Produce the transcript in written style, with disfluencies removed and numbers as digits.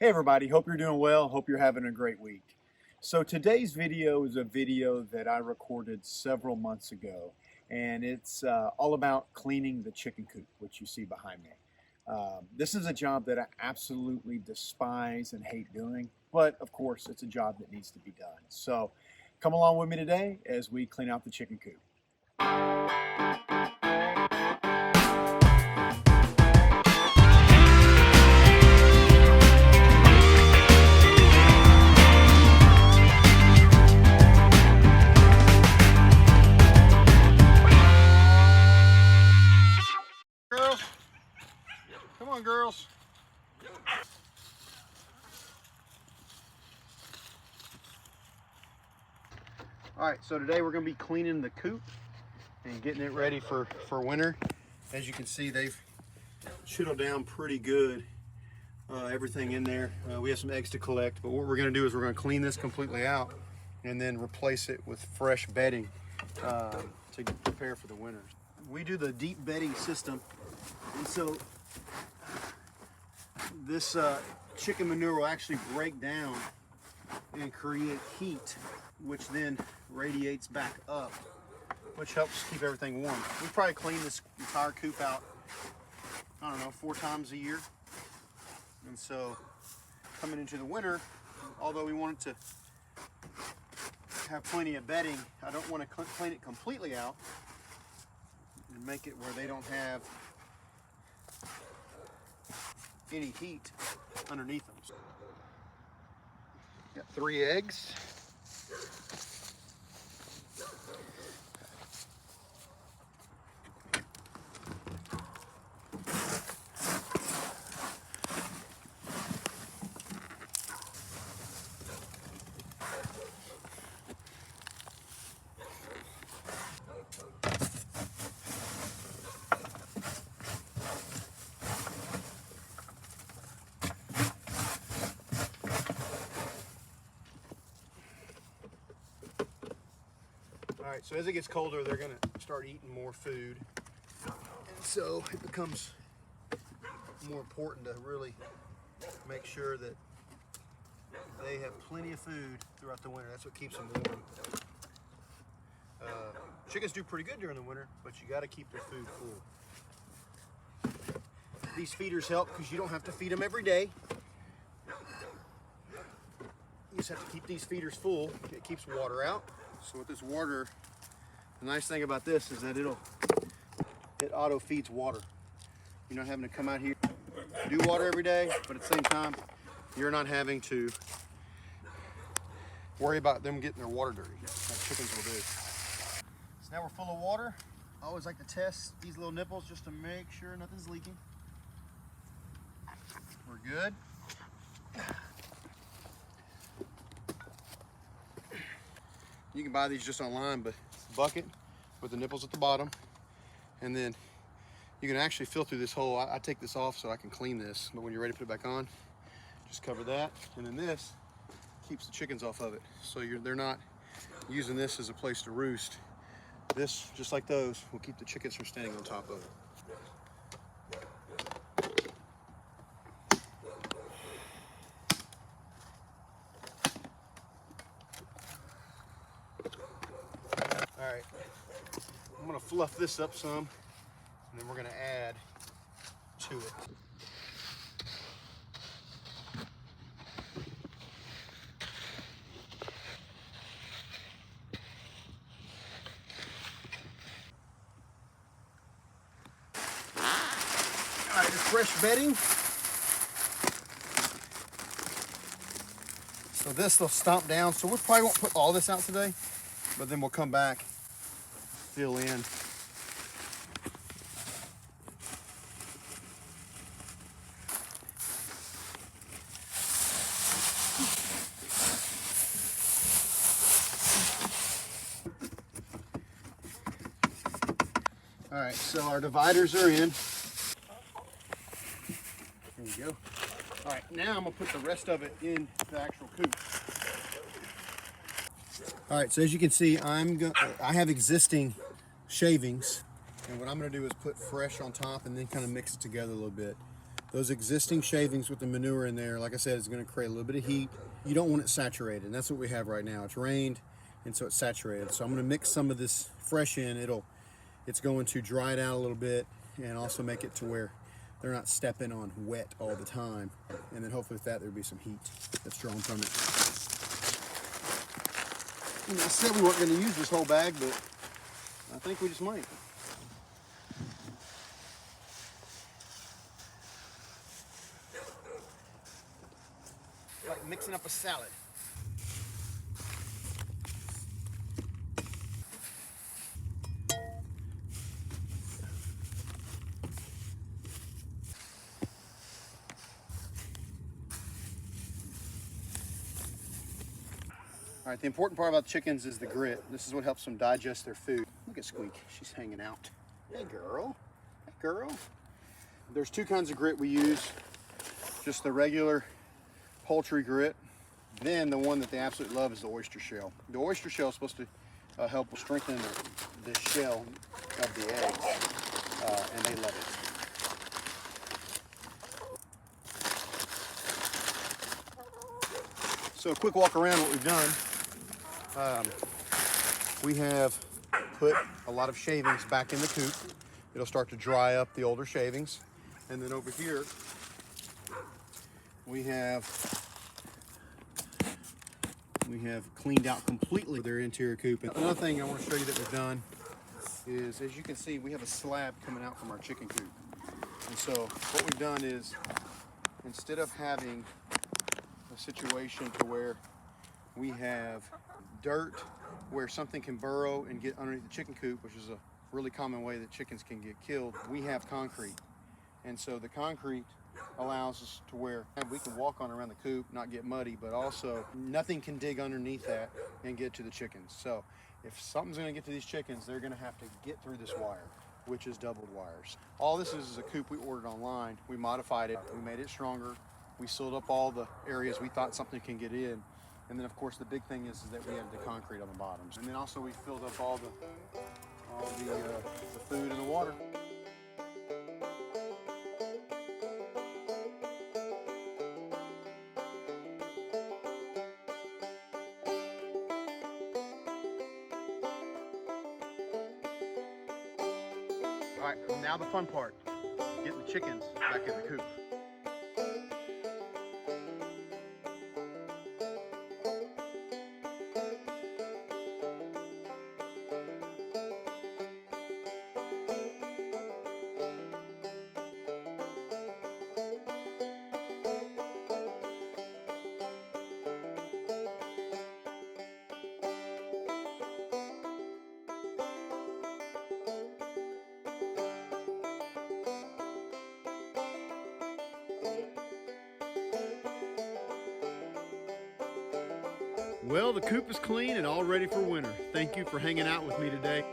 Hey everybody, hope you're doing well, hope you're having a great week. So today's video is a video that I recorded several months ago, and it's all about cleaning the chicken coop, which you see behind me. This is a job that I absolutely despise and hate doing, but of course it's a job that needs to be done. So come along with me today as we clean out the chicken coop. Girls, come on girls. All right, so today we're going to be cleaning the coop and getting it ready for winter. As you can see, they've chiseled down pretty good, everything in there. We have some eggs to collect, but what we're going to do is we're going to clean this completely out and then replace it with fresh bedding to prepare for the winter. We do the deep bedding system, and so this chicken manure will actually break down and create heat, which then radiates back up, which helps keep everything warm. We probably clean this entire coop out, I don't know, 4 times a year. And so coming into the winter, although we want it to have plenty of bedding, I don't want to clean it completely out and make it where they don't have any heat underneath them. Got 3 eggs. All right, so as it gets colder, they're gonna start eating more food. And so it becomes more important to really make sure that they have plenty of food throughout the winter. That's what keeps them warm. Chickens do pretty good during the winter, but you gotta keep their food full. These feeders help because you don't have to feed them every day. You just have to keep these feeders full. It keeps water out. So with this water, the nice thing about this is that it auto feeds water. You're not having to come out here, do water every day, but at the same time, you're not having to worry about them getting their water dirty, like chickens will do. So now we're full of water. I always like to test these little nipples just to make sure nothing's leaking. We're good. You can buy these just online, but it's a bucket with the nipples at the bottom. And then you can actually fill through this hole. I take this off so I can clean this, but when you're ready to put it back on, just cover that. And then this keeps the chickens off of it. So they're not using this as a place to roost. This, just like those, will keep the chickens from standing on top of it. All right, I'm gonna fluff this up some, and then we're gonna add to it. All right, this fresh bedding. So this will stomp down. So we probably won't put all this out today, but then we'll come back, fill in. All right, so our dividers are in. There we go. All right, now I'm gonna put the rest of it in the actual coop. All right, so as you can see, I have existing shavings, and what I'm gonna do is put fresh on top and then kind of mix it together a little bit Those existing shavings with the manure in there, like I said, is going to create a little bit of heat. You don't want it saturated, and that's what we have right now. It's rained, and so it's saturated. So I'm going to mix some of this fresh in. It's going to dry it out a little bit and also make it to where they're not stepping on wet all the time. And then hopefully with that, there'll be some heat that's drawn from it. And I said we weren't going to use this whole bag, but I think we just might. Like mixing up a salad. All right, the important part about chickens is the grit. This is what helps them digest their food. Look at Squeak, she's hanging out. Hey girl, hey girl. There's two kinds of grit we use. Just the regular poultry grit. Then the one that they absolutely love is the oyster shell. The oyster shell is supposed to help strengthen the shell of the eggs, and they love it. So a quick walk around what we've done. We have put a lot of shavings back in the coop. It'll start to dry up the older shavings. And then over here, we have cleaned out completely their interior coop. And another thing I want to show you that we've done is, as you can see, we have a slab coming out from our chicken coop. And so what we've done is, instead of having a situation to where we have dirt where something can burrow and get underneath the chicken coop, which is a really common way that chickens can get killed, we have concrete. And so the concrete allows us to where we can walk on around the coop, not get muddy, but also nothing can dig underneath that and get to the chickens. So if something's going to get to these chickens, they're going to have to get through this wire, which is doubled wires. All this is a coop we ordered online. We modified it, we made it stronger, we sealed up all the areas we thought something can get in. And then of course the big thing is that we have the concrete on the bottoms. And then also we filled up all the food and the water. All right, now the fun part, getting the chickens back in the coop. Well, the coop is clean and all ready for winter. Thank you for hanging out with me today.